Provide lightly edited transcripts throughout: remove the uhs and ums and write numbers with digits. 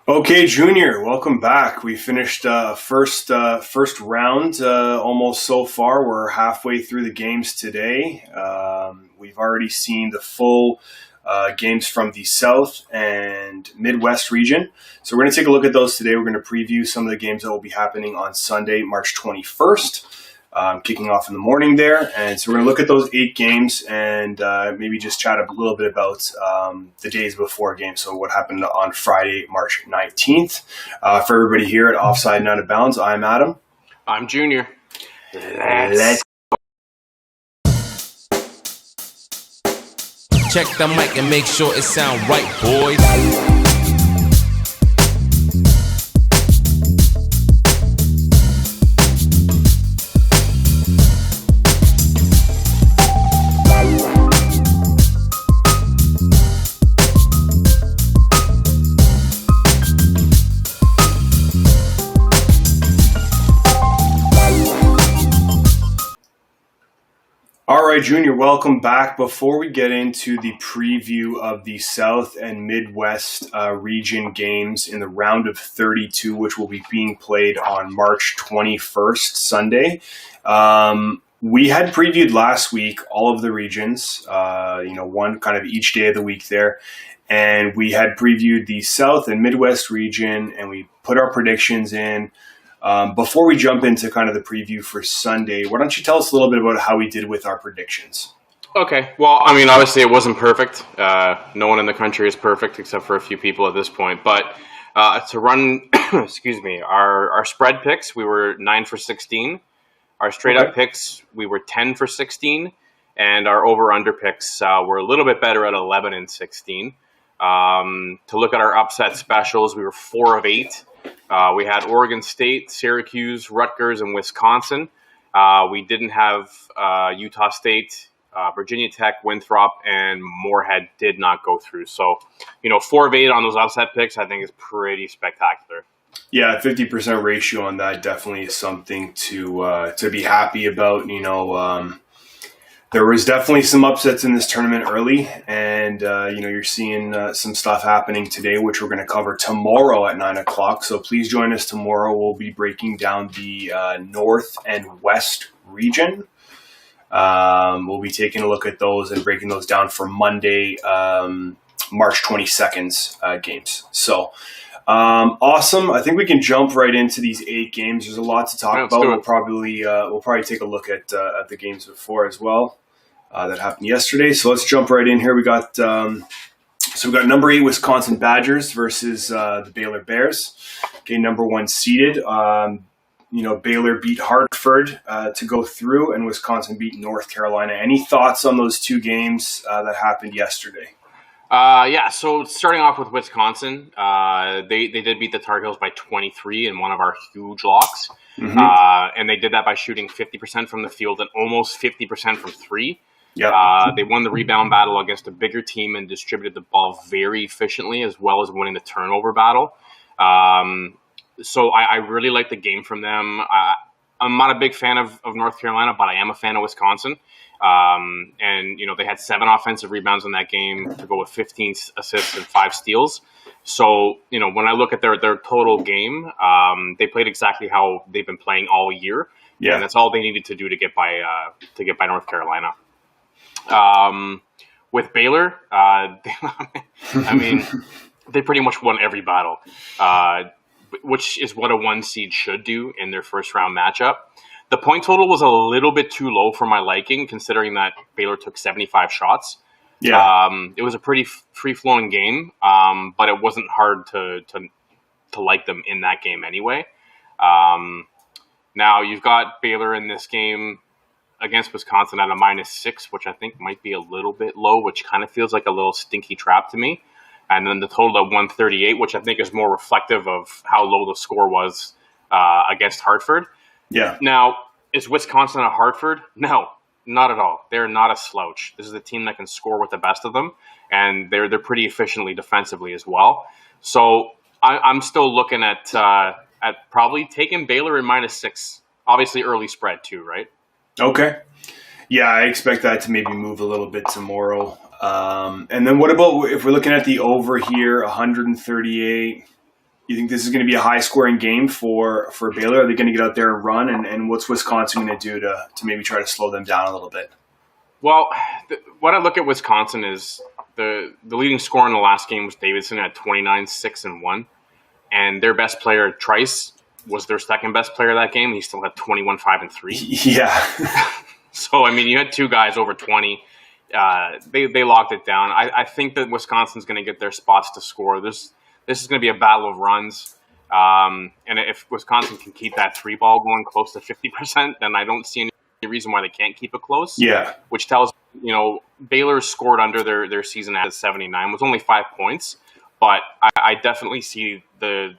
Okay, Junior, welcome back. We finished first round almost so far. We're halfway through the games today. We've already seen the full games from the South and Midwest region. So we're going to take a look at those today. We're going to preview some of the games that will be happening on Sunday, March 21st. Kicking off in the morning there. And so we're going to look at those 8 games and maybe just chat a little bit about the days before games. So what happened on Friday, March 19th. For everybody here at Offside and Out of Bounds, I'm Adam. I'm Junior. Let's Check the mic and make sure it sound right, boys. All right, Junior, welcome back. Before we get into the preview of the South and Midwest region games in the round of 32, which will be being played on March 21st, Sunday, we had previewed last week all of the regions, one kind of each day of the week there. And we had previewed the South and Midwest region, and we put our predictions in. Before we jump into kind of the preview for Sunday, why don't you tell us a little bit about how we did with our predictions? Okay. Well, I mean, obviously it wasn't perfect. No one in the country is perfect except for a few people at this point. But to run, excuse me, our spread picks, we were 9 for 16. Our straight up picks, we were 10 for 16. And our over-under picks were a little bit better at 11 and 16. To look at our upset specials, we were 4 of 8. We had Oregon State, Syracuse, Rutgers, and Wisconsin. We didn't have Utah State, Virginia Tech, Winthrop, and Moorhead did not go through. So, 4 of 8 on those upset picks, I think is pretty spectacular. Yeah, 50% ratio on that definitely is something to be happy about. There was definitely some upsets in this tournament early, and you're seeing some stuff happening today, which we're going to cover tomorrow at 9 o'clock. So please join us tomorrow. We'll be breaking down the North and West region. We'll be taking a look at those and breaking those down for Monday, March 22nd's games. So awesome. I think we can jump right into these 8 games. There's a lot to talk about. We'll probably take a look at the games before as well that happened yesterday. So let's jump right in here. We got number 8 Wisconsin Badgers versus the Baylor Bears. Okay, number 1 seeded. Baylor beat Hartford to go through, and Wisconsin beat North Carolina. Any thoughts on those 2 games that happened yesterday? So starting off with Wisconsin, they did beat the Tar Heels by 23 in one of our huge locks. Mm-hmm. And they did that by shooting 50% from the field and almost 50% from 3. Yep. They won the rebound battle against a bigger team and distributed the ball very efficiently, as well as winning the turnover battle. So I really like the game from them. I'm not a big fan of North Carolina, but I am a fan of Wisconsin. They had 7 offensive rebounds in that game to go with 15 assists and 5 steals. So, when I look at their total game, they played exactly how they've been playing all year. Yeah. And that's all they needed to do to get by North Carolina. With Baylor, they pretty much won every battle, which is what a 1 seed should do in their first round matchup. The point total was a little bit too low for my liking, considering that Baylor took 75 shots. Yeah, it was a pretty free-flowing game, but it wasn't hard to like them in that game anyway. Now you've got Baylor in this game against Wisconsin at a -6, which I think might be a little bit low, which kind of feels like a little stinky trap to me. And then the total of 138, which I think is more reflective of how low the score was against Hartford. Yeah. Now, is Wisconsin a Hartford? No, not at all. They're not a slouch. This is a team that can score with the best of them, and they're pretty efficiently defensively as well. So I'm still looking at probably taking Baylor in -6. Obviously, early spread too, right? Okay. Yeah, I expect that to maybe move a little bit tomorrow. And then what about if we're looking at the over here, 138? You think this is going to be a high-scoring game for Baylor? Are they going to get out there and run? And what's Wisconsin going to do to maybe try to slow them down a little bit? Well, what I look at Wisconsin is the leading scorer in the last game was Davidson at 29, 6, and 1. And their best player, Trice, was their second best player that game. He still had 21, 5, and 3. Yeah. So, I mean, you had two guys over 20. They locked it down. I think that Wisconsin's going to get their spots to score. This is going to be a battle of runs. And if Wisconsin can keep that three ball going close to 50%, then I don't see any reason why they can't keep it close. Yeah. Which tells, Baylor scored under their season at 79. It was only 5 points. But I definitely see the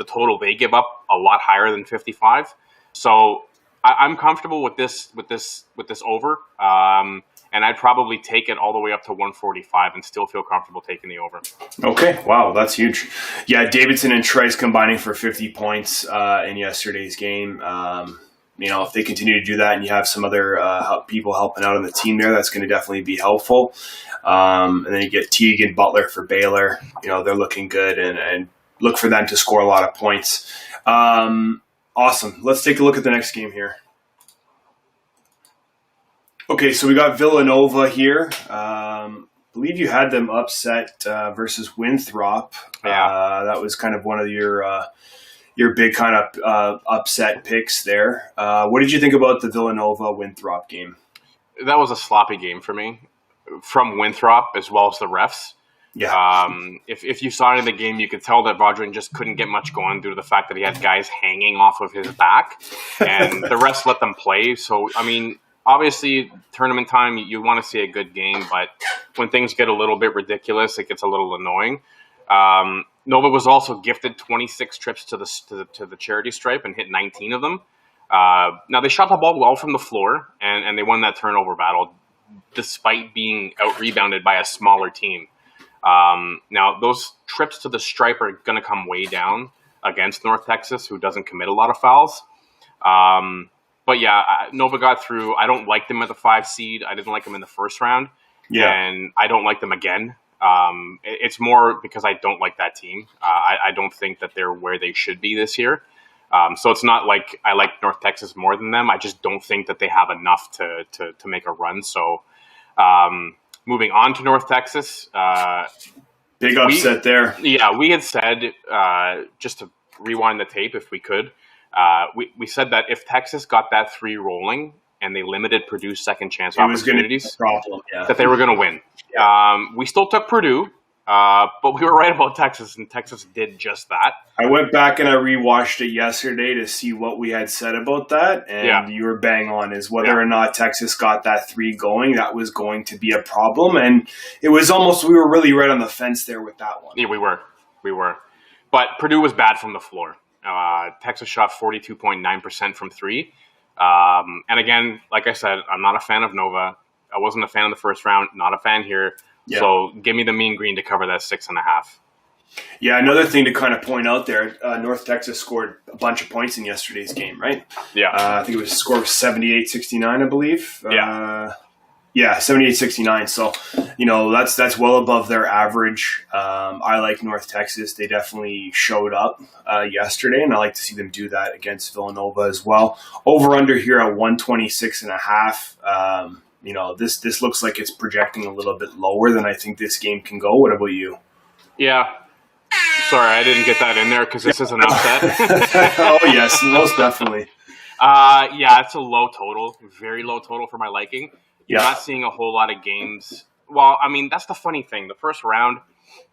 total they give up a lot higher than 55. So I'm comfortable with this over. And I'd probably take it all the way up to 145 and still feel comfortable taking the over. Okay. Wow, that's huge. Yeah, Davidson and Trice combining for 50 points in yesterday's game. If they continue to do that and you have some other people helping out on the team there, that's going to definitely be helpful. And then you get Teague and Butler for Baylor. They're looking good and look for them to score a lot of points. Awesome. Let's take a look at the next game here. Okay, so we got Villanova here. Believe you had them upset versus Winthrop. Yeah. That was kind of one of your big kind of upset picks there. What did you think about the Villanova-Winthrop game? That was a sloppy game for me, from Winthrop as well as the refs. Yeah. If you saw it in the game, you could tell that Vaudrin just couldn't get much going due to the fact that he had guys hanging off of his back, and the refs let them play. So, I mean, obviously, tournament time, you want to see a good game, but when things get a little bit ridiculous, it gets a little annoying. Nova was also gifted 26 trips to the charity stripe and hit 19 of them. Now, they shot the ball well from the floor, and they won that turnover battle, despite being out-rebounded by a smaller team. Now, those trips to the stripe are going to come way down against North Texas, who doesn't commit a lot of fouls. But yeah, Nova got through. I don't like them at the 5 seed. I didn't like them in the first round. Yeah. And I don't like them again. It's more because I don't like that team. I don't think that they're where they should be this year. So it's not like I like North Texas more than them. I just don't think that they have enough to make a run. So moving on to North Texas. Big upset there. Yeah, we had said, just to rewind the tape if we could, we said that if Texas got that 3 rolling and they limited Purdue's second chance opportunities, that they were going to win. Yeah. We still took Purdue, but we were right about Texas, and Texas did just that. I went back and I rewatched it yesterday to see what we had said about that, and you were bang on, is whether or not Texas got that 3 going, that was going to be a problem, and it was almost, we were really right on the fence there with that one. Yeah, we were. But Purdue was bad from the floor. Texas shot 42.9% from 3. And again, like I said, I'm not a fan of Nova. I wasn't a fan of the first round, not a fan here. Yeah. So give me the mean green to cover that 6.5. Yeah, another thing to kind of point out there, North Texas scored a bunch of points in yesterday's game, right? Yeah. I think it was a score of 78-69, I believe. Yeah, 78-69. So, that's well above their average. I like North Texas. They definitely showed up yesterday, and I like to see them do that against Villanova as well. Over-under here at 126.5. This looks like it's projecting a little bit lower than I think this game can go. What about you? Yeah. Sorry, I didn't get that in there because this is an upset. Oh, yes, most definitely. Yeah, it's a low total, very low total for my liking. You're not seeing a whole lot of games. Well, I mean, that's the funny thing. The first round,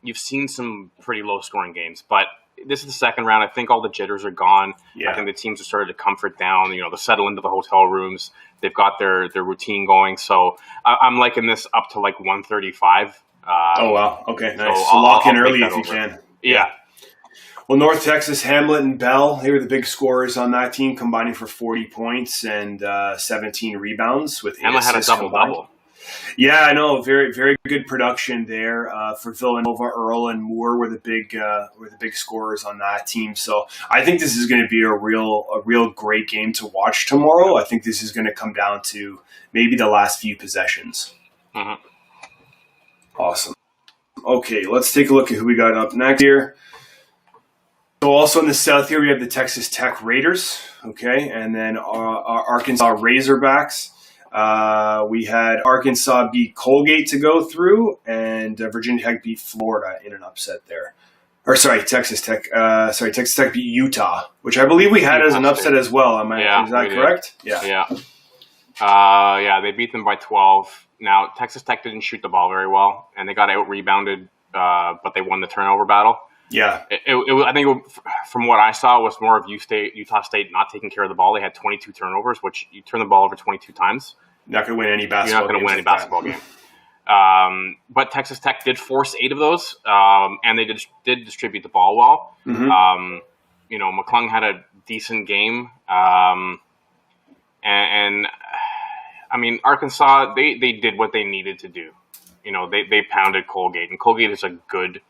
you've seen some pretty low-scoring games, but this is the second round. I think all the jitters are gone. Yeah. I think the teams have started to comfort down, to settle into the hotel rooms. They've got their routine going. So I'm liking this up to like 135. Oh, wow. Okay, nice. So lock in early if you can. Yeah. Well, North Texas, Hamlet and Bell, they were the big scorers on that team, combining for 40 points and 17 rebounds. With Hamlet had a double-double. Yeah, I know. Very, very good production there for Villanova. Earl and Moore were the big scorers on that team. So I think this is going to be a real great game to watch tomorrow. I think this is going to come down to maybe the last few possessions. Mm-hmm. Awesome. Okay, let's take a look at who we got up next here. So also in the South here, we have the Texas Tech Raiders, okay, and then our Arkansas Razorbacks. We had Arkansas beat Colgate to go through, and Virginia Tech beat Florida in an upset there. Or sorry, Texas Tech. Texas Tech beat Utah, which I believe we had as an upset as well. Is that correct? Yeah. They beat them by 12. Now Texas Tech didn't shoot the ball very well, and they got out rebounded, but they won the turnover battle. Yeah, I think from what I saw, it was more of Utah State not taking care of the ball. They had 22 turnovers, which you turn the ball over 22 times. Not going to win any basketball. You're not going to win any basketball game. But Texas Tech did force 8 of those, and they did distribute the ball well. Mm-hmm. McClung had a decent game, and I mean Arkansas. They did what they needed to do. They pounded Colgate, and Colgate is a good,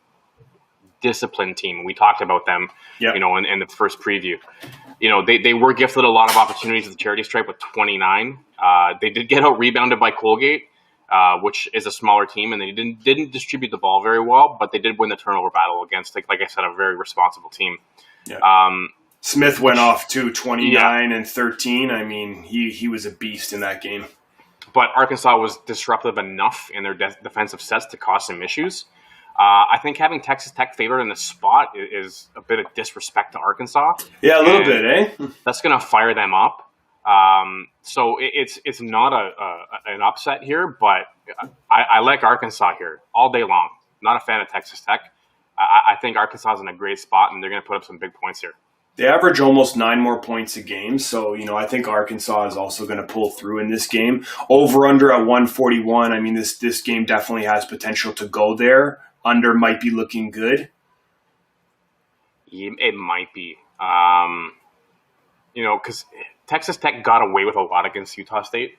disciplined team. We talked about them, yep. In the first preview. They were gifted a lot of opportunities at the charity stripe with 29. They did get out rebounded by Colgate, which is a smaller team, and they didn't distribute the ball very well, but they did win the turnover battle against, like I said, a very responsible team. Yeah. Smith went off to 29 and 13. I mean, he was a beast in that game. But Arkansas was disruptive enough in their defensive sets to cause some issues. I think having Texas Tech favored in the spot is a bit of disrespect to Arkansas. Yeah, a little bit, eh? That's going to fire them up. So it's not an upset here, but I like Arkansas here all day long. Not a fan of Texas Tech. I think Arkansas is in a great spot, and they're going to put up some big points here. They average almost 9 more points a game, so I think Arkansas is also going to pull through in this game. Over under at 141. I mean, this game definitely has potential to go there. Under might be looking good. It might be, because Texas Tech got away with a lot against Utah State.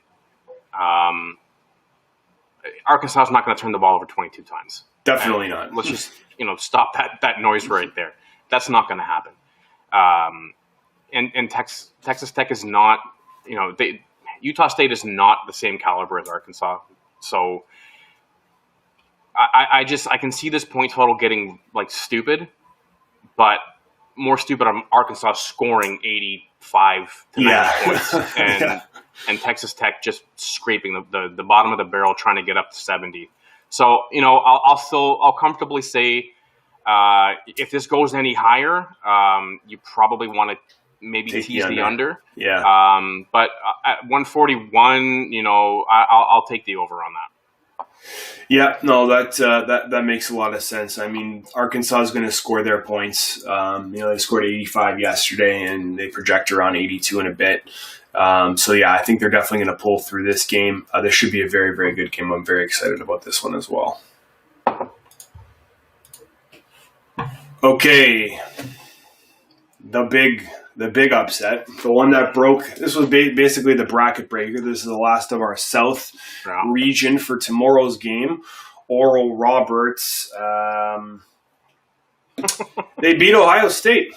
Arkansas is not going to turn the ball over 22 times. Definitely not. Let's just stop that noise right there. That's not going to happen. And Texas Tech is not, Utah State is not the same caliber as Arkansas. So I can see this point total getting stupid, but more stupid on Arkansas scoring 85 to 90 points and Texas Tech just scraping the bottom of the barrel trying to get up to 70. So, I'll comfortably say, if this goes any higher, you probably want to maybe tease the under. Yeah. But at 141, I'll take the over on that. Yeah, no, that makes a lot of sense. I mean, Arkansas is going to score their points. They scored 85 yesterday, and they project around 82 in a bit. I think they're definitely going to pull through this game. This should be a very, very good game. I'm very excited about this one as well. Okay, the big upset, the one that broke. This was basically the bracket breaker. This is the last of our South region for tomorrow's game. Oral Roberts, they beat Ohio State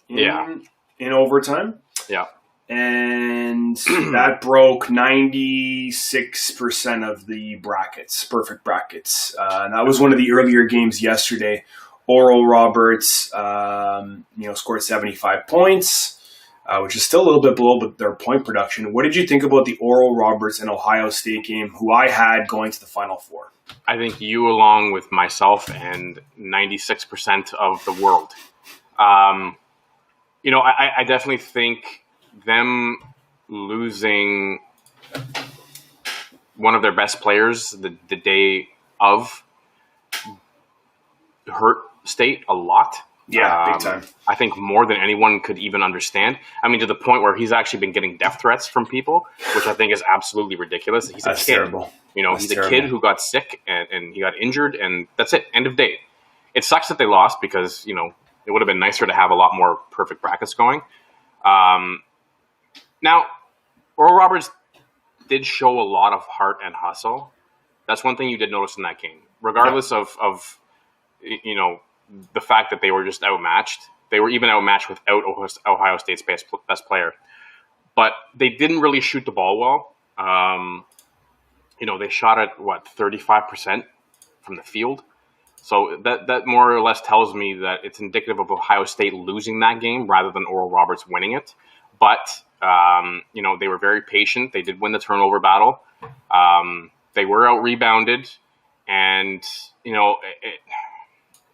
in overtime. Yeah. And that broke 96% of the brackets, perfect brackets. And that was one of the earlier games yesterday. Oral Roberts, scored 75 points, which is still a little bit below their point production. What did you think about the Oral Roberts and Ohio State game, who I had going to the Final Four? I think you, along with myself and 96% of the world, I definitely think them losing one of their best players the day of hurt State a lot. Yeah, big time. I think more than anyone could even understand. I mean, to the point where he's actually been getting death threats from people, which I think is absolutely ridiculous. He's That's a kid. Terrible. He's a kid who got sick and he got injured, and that's it. End of day. It sucks that they lost because, it would have been nicer to have a lot more perfect brackets going. Now, Oral Roberts did show a lot of heart and hustle. That's one thing you did notice in that game. Regardless of the fact that they were just outmatched. They were even outmatched without Ohio State's best player. But they didn't really shoot the ball well. They shot at, 35% from the field. So that more or less tells me that it's indicative of Ohio State losing that game rather than Oral Roberts winning it. But, they were very patient. They did win the turnover battle. They were out-rebounded. And,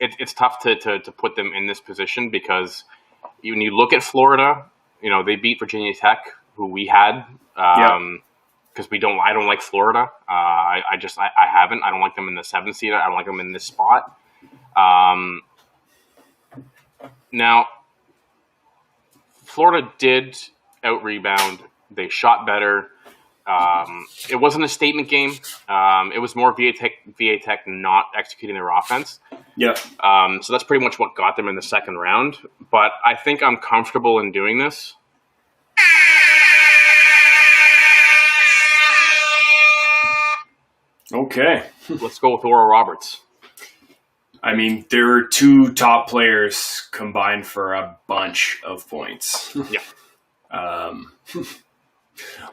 it's tough to put them in this position because when you look at Florida, they beat Virginia Tech, who we had, because I don't like Florida. I haven't. I don't like them in the 7th seed. I don't like them in this spot. Now, Florida did out-rebound. They shot better. It wasn't a statement game. It was more VA Tech not executing their offense. Yeah. So that's pretty much what got them in the second round. But I think I'm comfortable in doing this. Okay. Let's go with Oral Roberts. I mean, there were 2 top players combined for a bunch of points. Yeah.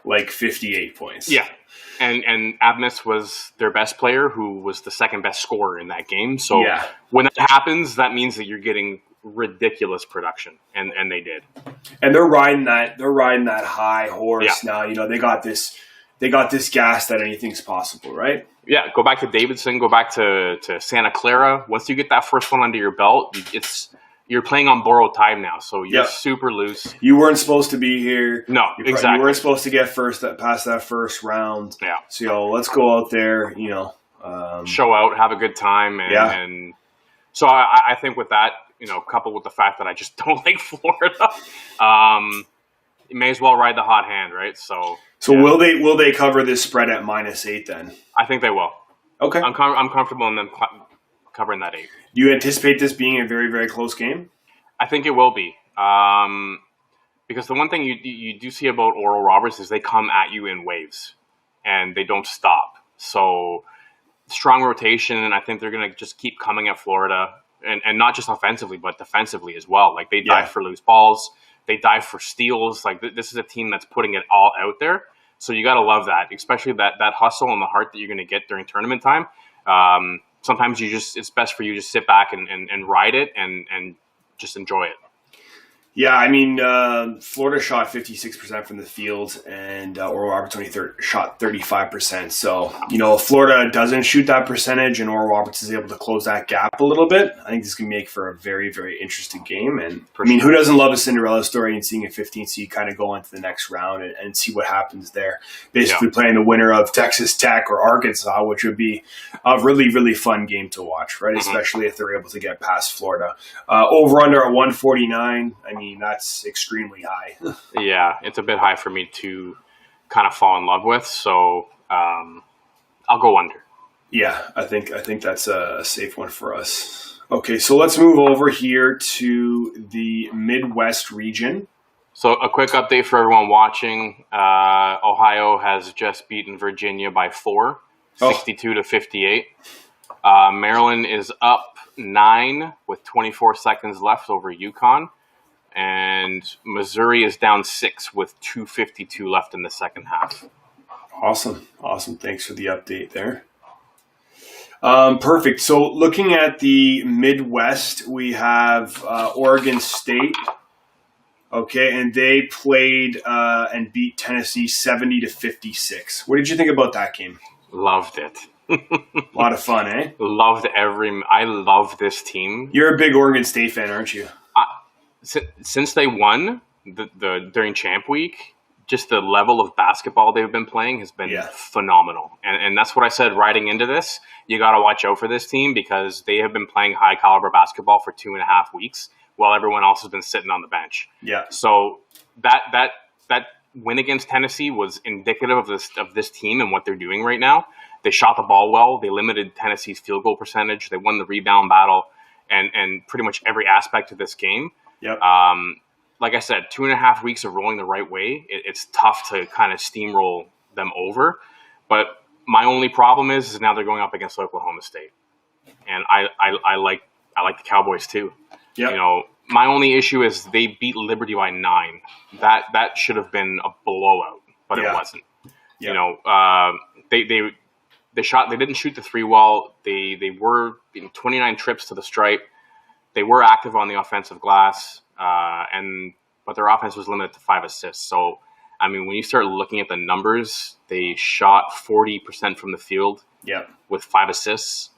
Like 58 points. Yeah. And Abmas was their best player, who was the second best scorer in that game. So when that happens, that means that you're getting ridiculous production, and they did. And they're riding that high horse now. They got this gas that anything's possible, right? Yeah, go back to Davidson, go back to Santa Clara. Once you get that first one under your belt, you're playing on borrowed time now, so you're super loose. You weren't supposed to be here. No, exactly. You weren't supposed to get past that first round. Yeah. So let's go out there, show out, have a good time. And so I think with that, coupled with the fact that I just don't like Florida, you may as well ride the hot hand, right? So will they cover this spread at -8 then? I think they will. Okay. I'm comfortable in them covering that 8. Do you anticipate this being a very, very close game? I think it will be. Because the one thing you do see about Oral Roberts is they come at you in waves, and they don't stop. So strong rotation, and I think they're going to just keep coming at Florida, and not just offensively, but defensively as well. Like, they dive for loose balls. They dive for steals. Like, this is a team that's putting it all out there. So you got to love that, especially that hustle and the heart that you're going to get during tournament time. Sometimes it's best for you to sit back and ride it and just enjoy it. Yeah, I mean, Florida shot 56% from the field, and Oral Roberts only shot 35%. So, if Florida doesn't shoot that percentage and Oral Roberts is able to close that gap a little bit, I think this can make for a very, very interesting game. And, who doesn't love a Cinderella story and seeing a 15 seed kind of go into the next round and see what happens there? Basically playing the winner of Texas Tech or Arkansas, which would be a really, really fun game to watch, right? Mm-hmm. Especially if they're able to get past Florida. Over-under at 149, that's extremely high. Yeah, it's a bit high for me to kind of fall in love with, so I'll go under. Yeah, I think that's a safe one for us. Okay, so let's move over here to the Midwest region. So a quick update for everyone watching. Ohio has just beaten Virginia by 4, 62-58. Maryland is up 9 with 24 seconds left over UConn. And Missouri is down 6 with 2:52 left in the second half. Awesome. Thanks for the update there. Perfect. So looking at the Midwest, we have Oregon State. Okay, and they played and beat Tennessee 70-56. What did you think about that game? Loved it. A lot of fun, eh? I love this team. You're a big Oregon State fan, aren't you? Since they won during Champ Week, just the level of basketball they've been playing has been phenomenal. And that's what I said riding into this. You got to watch out for this team because they have been playing high caliber basketball for 2.5 weeks while everyone else has been sitting on the bench. Yeah. So that win against Tennessee was indicative of this team and what they're doing right now. They shot the ball well. They limited Tennessee's field goal percentage. They won the rebound battle and pretty much every aspect of this game. Yep. Like I said, 2.5 weeks of rolling the right way. It's tough to kind of steamroll them over. But my only problem is now they're going up against Oklahoma State, and I like the Cowboys too. Yep. My only issue is they beat Liberty by 9. That should have been a blowout, but it wasn't. Yep. They They didn't shoot the three well. They were 29 trips to the stripe. They were active on the offensive glass, but their offense was limited to 5 assists. So, I mean, when you start looking at the numbers, they shot 40% from the field with 5 assists,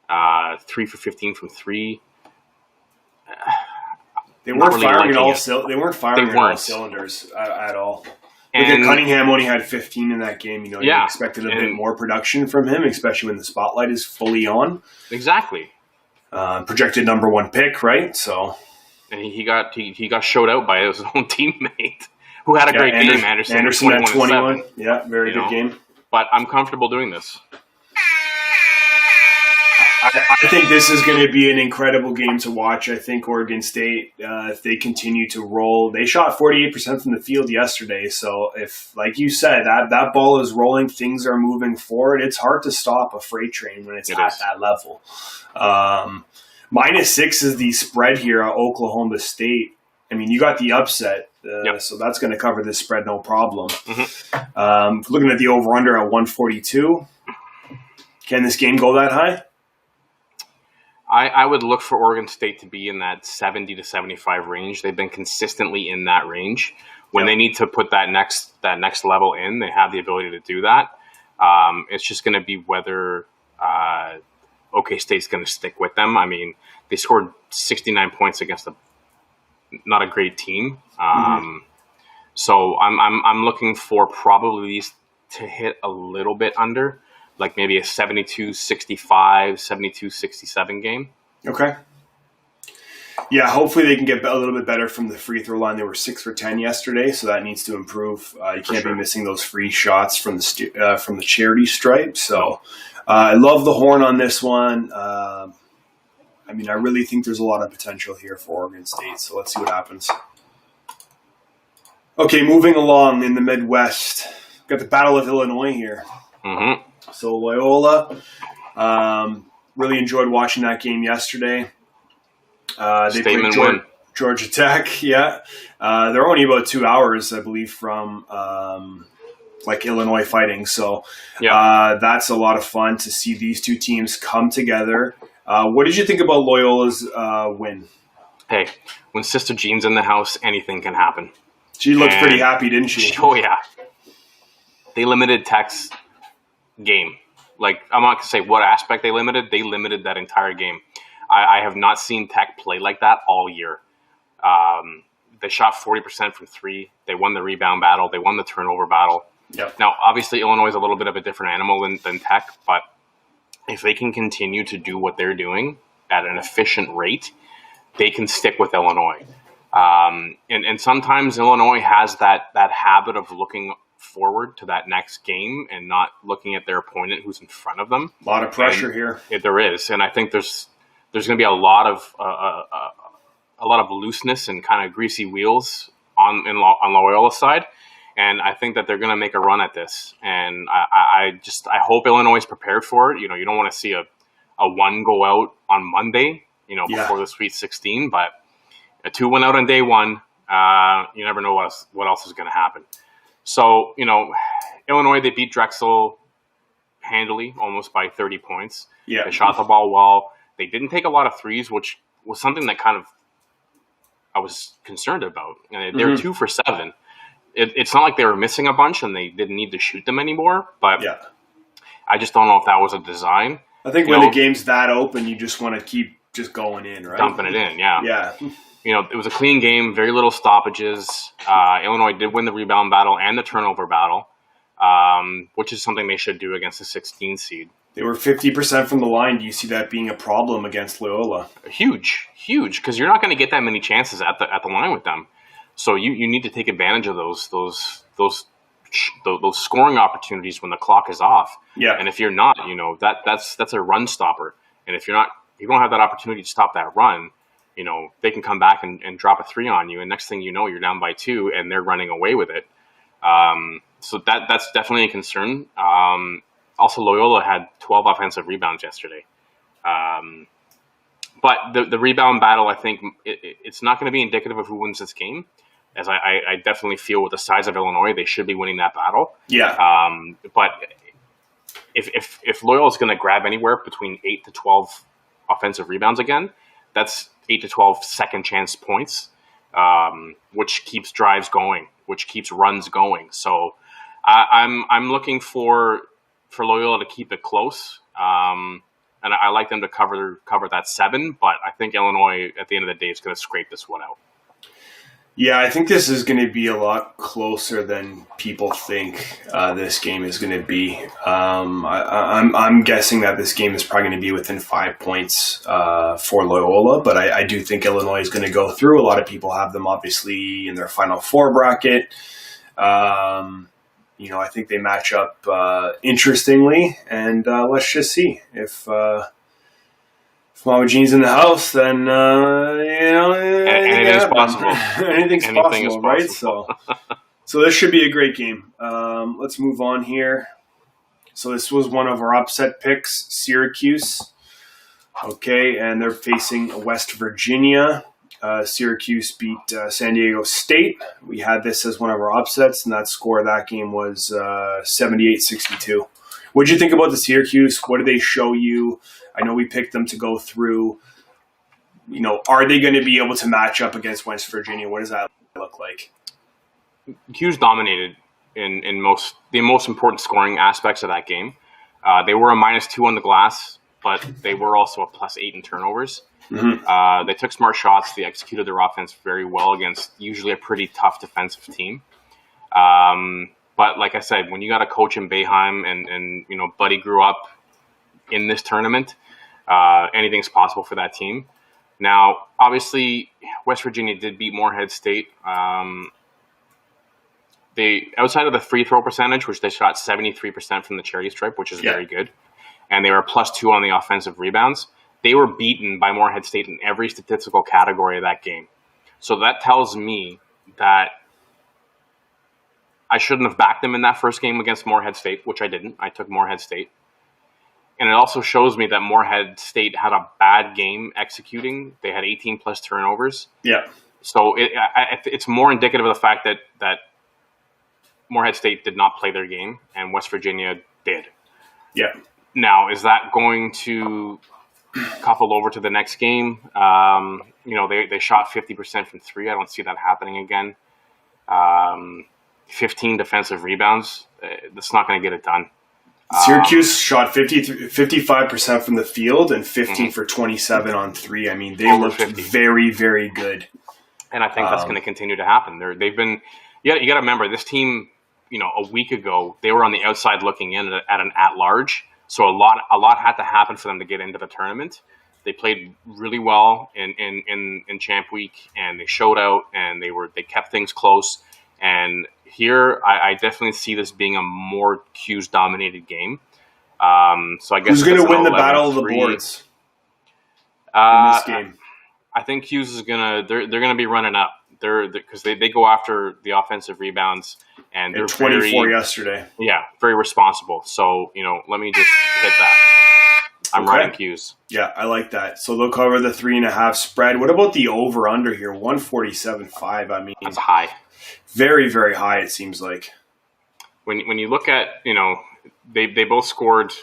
3 for 15 from 3. They weren't firing all cylinders at all. And Cunningham only had 15 in that game. You expected a bit more production from him, especially when the spotlight is fully on. Exactly. Projected number 1 pick, right? So, and he got showed out by his own teammate, who had a great game. Anderson at 21. Yeah, very good game. But I'm comfortable doing this. I think this is going to be an incredible game to watch. I think Oregon State, if they continue to roll, they shot 48% from the field yesterday. So if, like you said, that ball is rolling, things are moving forward, it's hard to stop a freight train when it's at that level. -6 is the spread here at Oklahoma State. I mean, you got the upset, so that's going to cover this spread no problem. Looking at the over-under at 142, can this game go that high? I would look for Oregon State to be in that 70 to 75 range. They've been consistently in that range. When they need to put that next level in, they have the ability to do that. It's just going to be whether OK State's going to stick with them. I mean, they scored 69 points against not a great team. So I'm looking for probably to hit a little bit under, like maybe a 72-65, 72-67 game. Okay. Yeah, hopefully they can get a little bit better from the free throw line. They were 6 for 10 yesterday, so that needs to improve. You can't be missing those free shots from the charity stripe. So I love the horn on this one. I mean, I really think there's a lot of potential here for Oregon State, so let's see what happens. Okay, moving along in the Midwest. Got the Battle of Illinois here. So Loyola, really enjoyed watching that game yesterday. They played Georgia Tech, they're only about 2 hours, I believe, from Illinois fighting. So that's a lot of fun to see these two teams come together. What did you think about Loyola's win? Hey, when Sister Jean's in the house, anything can happen. She looked pretty happy, didn't she? Oh, yeah. They limited Tech's game. Like, I'm not going to say what aspect they limited that entire game. I have not seen Tech play like that all year. They shot 40% from 3. They won the rebound battle. They won the turnover battle. Now, obviously, Illinois is a little bit of a different animal than Tech, but if they can continue to do what they're doing at an efficient rate, they can stick with Illinois. And sometimes Illinois has that habit of looking forward to that next game and not looking at their opponent who's in front of them. A lot of pressure here. There is, and I think there's going to be a lot of looseness and kind of greasy wheels on Loyola's side, and I think that they're going to make a run at this. And I hope Illinois is prepared for it. You don't want to see a one go out on Monday, before the Sweet 16, but a 2 went out on day 1. You never know what else is going to happen. So, Illinois, they beat Drexel handily, almost by 30 points. Yeah. They shot the ball well. They didn't take a lot of threes, which was something that kind of I was concerned about. And they're 2 for 7. It's not like they were missing a bunch and they didn't need to shoot them anymore, but I just don't know if that was a design. I think when the game's that open, you just want to keep just going in, right? Dumping it in, Yeah. It was a clean game, very little stoppages. Illinois did win the rebound battle and the turnover battle, which is something they should do against the 16 seed. They were 50% from the line. Do you see that being a problem against Loyola? Huge, because you're not going to get that many chances at the line with them. So you need to take advantage of those scoring opportunities when the clock is off. Yeah. And if you're not, that's a run stopper. And if you don't have that opportunity to stop that run, they can come back and drop a 3 on you, and next thing you know, you're down by 2, and they're running away with it. So that's definitely a concern. Also, Loyola had 12 offensive rebounds yesterday. But the rebound battle, I think, it's not going to be indicative of who wins this game, as I definitely feel with the size of Illinois, they should be winning that battle. Yeah. But if Loyola is going to grab anywhere between 8 to 12 offensive rebounds again, that's 8 to 12 second chance points, which keeps drives going, which keeps runs going. So I'm looking for Loyola to keep it close. And I like them to cover that 7, but I think Illinois at the end of the day is going to scrape this one out. Yeah, I think this is going to be a lot closer than people think this game is going to be. I'm guessing that this game is probably going to be within 5 points for Loyola, but I do think Illinois is going to go through. A lot of people have them obviously in their Final Four bracket. I think they match up interestingly, and let's just see if Mama Jean's in the house, then anything's possible. Anything's possible, right? So this should be a great game. Let's move on here. So this was one of our upset picks, Syracuse. Okay, and they're facing West Virginia. Syracuse beat San Diego State. We had this as one of our upsets, and that score of that game was 78-62. What did you think about the Syracuse? What did they show you? I know we picked them to go through. Are they going to be able to match up against West Virginia? What does that look like? Hughes dominated in the most important scoring aspects of that game. They were a -2 on the glass, but they were also a +8 in turnovers. Mm-hmm. They took smart shots. They executed their offense very well against usually a pretty tough defensive team. But like I said, when you got a coach in Boeheim and Buddy grew up in this tournament, anything's possible for that team. Now, obviously, West Virginia did beat Morehead State. They outside of the free throw percentage, which they shot 73% from the charity stripe, which is very good, and they were +2 on the offensive rebounds. They were beaten by Morehead State in every statistical category of that game. So that tells me that I shouldn't have backed them in that first game against Morehead State, which I didn't. I took Morehead State. And it also shows me that Morehead State had a bad game executing. They had 18+ turnovers. Yeah. So it's more indicative of the fact that Morehead State did not play their game and West Virginia did. Yeah. Now, is that going to couple over to the next game? They shot 50% from 3. I don't see that happening again. 15 defensive rebounds. That's not going to get it done. Syracuse shot 55% from the field and 15 for 27 on 3. I mean, they looked very, very good. And I think that's going to continue to happen. They've been. You got to remember, this team, a week ago, they were on the outside looking in at an at-large. So a lot had to happen for them to get into the tournament. They played really well in Champ Week, and they showed out, and they kept things close. And here, I definitely see this being a more Hughes-dominated game. So I guess who's going to win the battle of the boards in this game? I think Hughes is they're gonna be running up. Because they go after the offensive rebounds, and they're 24 yesterday. Yeah, very responsible. So let me just hit that. I'm riding Hughes. Yeah, I like that. So they'll cover the 3.5 spread. What about the over/under here? 147.5. I mean, that's high. Very, very high. It seems like when you look at they both scored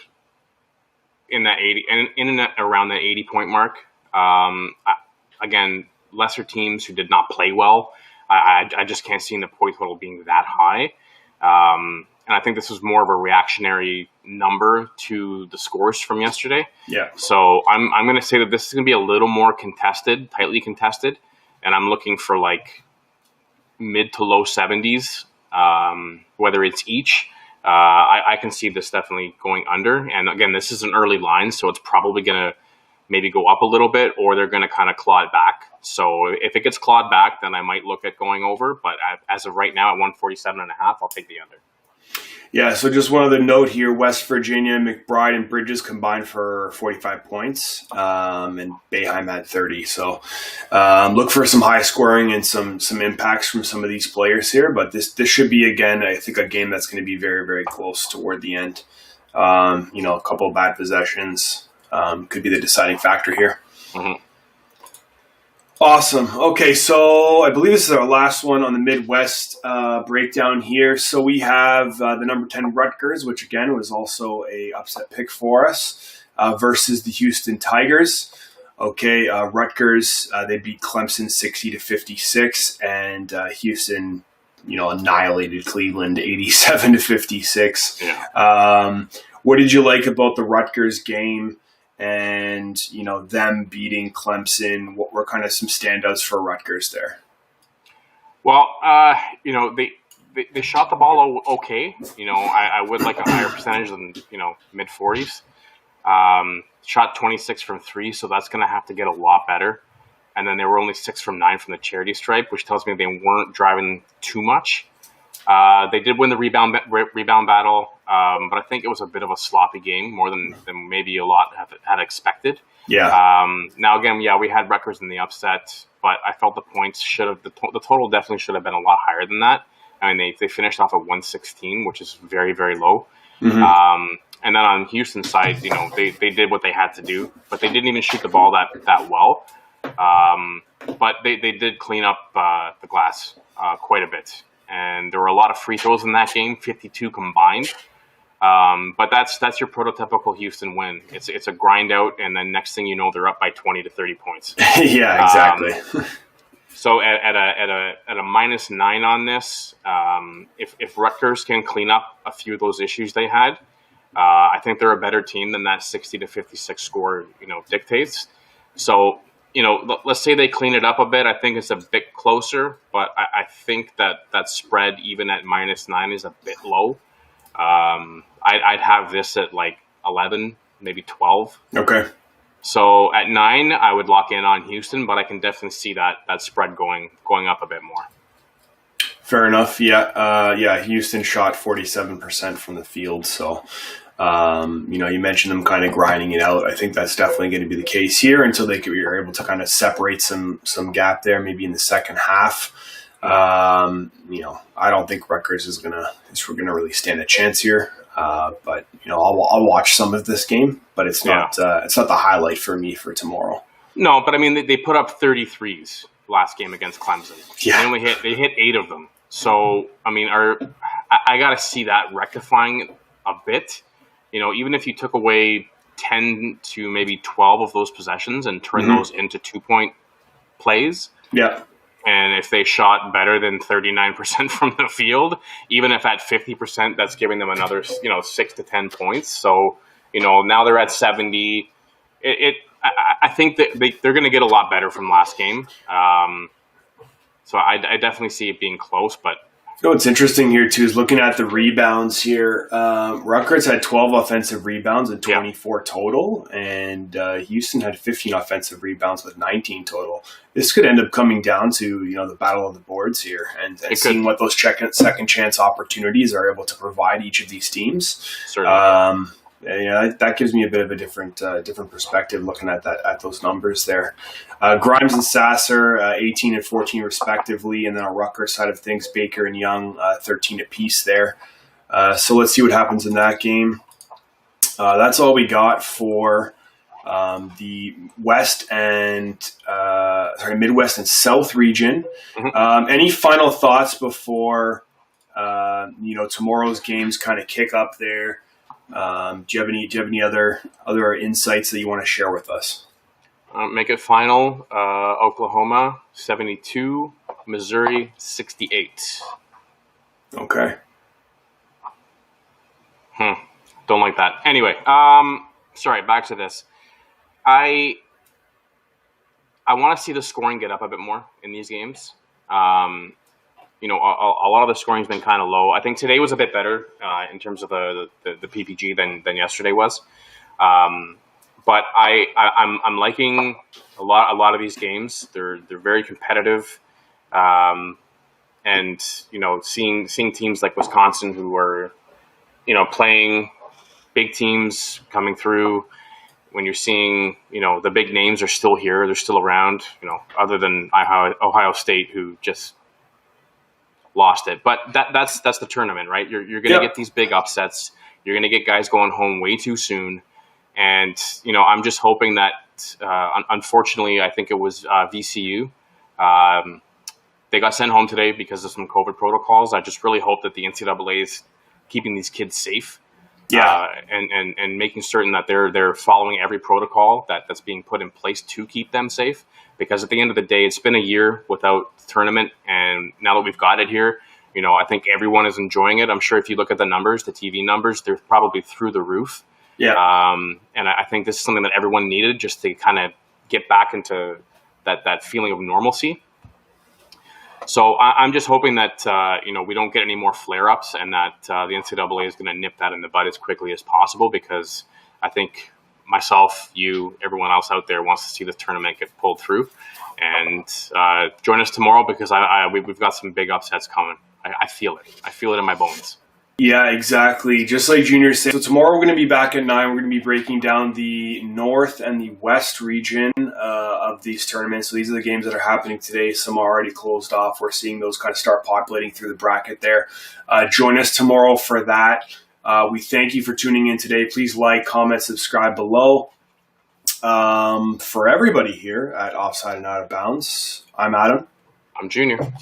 in that 80 and around that 80-point mark. Again, lesser teams who did not play well. I just can't see the point total being that high. And I think this was more of a reactionary number to the scores from yesterday. Yeah. So I'm going to say that this is going to be a little more contested, tightly contested, and I'm looking for like mid to low 70s, whether it's each. I can see this definitely going under. And again, this is an early line, so it's probably going to maybe go up a little bit, or they're going to kind of claw it back. So if it gets clawed back, then I might look at going over. But as of right now at 147.5, I'll take the under. Yeah, so just one other note here. West Virginia, McBride, and Bridges combined for 45 points, and Boeheim had 30. So look for some high scoring and some impacts from some of these players here. But this should be, again, I think a game that's going to be very, very close toward the end. A couple of bad possessions could be the deciding factor here. Mm-hmm. Awesome. Okay, so I believe this is our last one on the Midwest breakdown here. So we have the number 10 Rutgers, which again was also a upset pick for us, versus the Houston Tigers. Okay, Rutgers, they beat Clemson 60-56, and Houston, annihilated Cleveland 87-56. Yeah. What did you like about the Rutgers game? And, them beating Clemson? What were kind of some standouts for Rutgers there? Well, they shot the ball okay. I would like a higher percentage than, mid 40s. Shot 26 from 3, so that's going to have to get a lot better. And then they were only 6 from 9 from the charity stripe, which tells me they weren't driving too much. They did win the rebound battle, but I think it was a bit of a sloppy game, more than maybe a lot had expected. Yeah. Now again, we had Rutgers in the upset, but I felt the points the total definitely should have been a lot higher than that. I mean, they finished off at 116, which is very, very low. Mm-hmm. And then on Houston's side, they did what they had to do, but they didn't even shoot the ball that well. But they did clean up the glass quite a bit. And there were a lot of free throws in that game, 52 combined. But that's your prototypical Houston win. It's a grind out, and then next thing you know, they're up by 20 to 30 points. Yeah, exactly. So at a -9 on this, if Rutgers can clean up a few of those issues they had, I think they're a better team than that 60-56 score dictates. So. Let's say they clean it up a bit. I think it's a bit closer, but I think that spread, even at -9, is a bit low. I'd have this at like 11, maybe 12. Okay. So at 9, I would lock in on Houston, but I can definitely see that spread going up a bit more. Fair enough. Yeah. Houston shot 47% from the field, so. You mentioned them kind of grinding it out. I think that's definitely going to be the case here until you're able to kind of separate some gap there, maybe in the second half. I don't think Rutgers is gonna really stand a chance here. But I'll watch some of this game, but it's not the highlight for me for tomorrow. No, but I mean they put up 33s last game against Clemson. Yeah, they hit 8 of them. So I mean, I got to see that rectifying a bit. Even if you took away 10 to maybe 12 of those possessions and turned those into 2-point plays. Yeah. And if they shot better than 39% from the field, even if at 50%, that's giving them another, 6 to 10 points. So, now they're at 70. I think that they're going to get a lot better from last game. So I definitely see it being close, but. What's interesting here, too, is looking at the rebounds here. Rutgers had 12 offensive rebounds and 24 total, and Houston had 15 offensive rebounds with 19 total. This could end up coming down to, the battle of the boards here and seeing what those second chance opportunities are able to provide each of these teams. Certainly. That gives me a bit of a different perspective looking at those numbers there. Grimes and Sasser, 18 and 14 respectively, and then on Rutgers side of things, Baker and Young, 13 apiece there. So let's see what happens in that game. That's all we got for the Midwest and South region. Mm-hmm. Any final thoughts before tomorrow's games kind of kick up there? Do you have any other insights that you want to share with us? Make it final. Oklahoma 72, Missouri 68. Okay. Don't like that. Anyway, sorry. Back to this. I want to see the scoring get up a bit more in these games. A lot of the scoring's been kind of low. I think today was a bit better in terms of the PPG than yesterday was. But I'm liking a lot of these games. They're very competitive, and seeing teams like Wisconsin who are playing big teams coming through. When you're seeing the big names are still here, they're still around. Other than Ohio State, who just lost it. But that's the tournament, right? You're going to get these big upsets. You're going to get guys going home way too soon. And, I'm just hoping that unfortunately, I think it was VCU. They got sent home today because of some COVID protocols. I just really hope that the NCAA is keeping these kids safe. And making certain that they're following every protocol that's being put in place to keep them safe. Because at the end of the day, it's been a year without the tournament, and now that we've got it here, I think everyone is enjoying it. I'm sure if you look at the numbers, the TV numbers, they're probably through the roof. Yeah. And I think this is something that everyone needed just to kind of get back into that feeling of normalcy. So I'm just hoping that, we don't get any more flare-ups, and that the NCAA is going to nip that in the bud as quickly as possible, because I think myself, you, everyone else out there wants to see this tournament get pulled through. And join us tomorrow, because we've got some big upsets coming. I feel it. I feel it in my bones. Yeah, exactly. Just like Junior said. So tomorrow we're going to be back at 9. We're going to be breaking down the North and the West region of these tournaments. So these are the games that are happening today. Some are already closed off. We're seeing those kind of start populating through the bracket there. Join us tomorrow for that. We thank you for tuning in today. Please like, comment, subscribe below. For everybody here at Offside and Out of Bounds, I'm Adam. I'm Junior.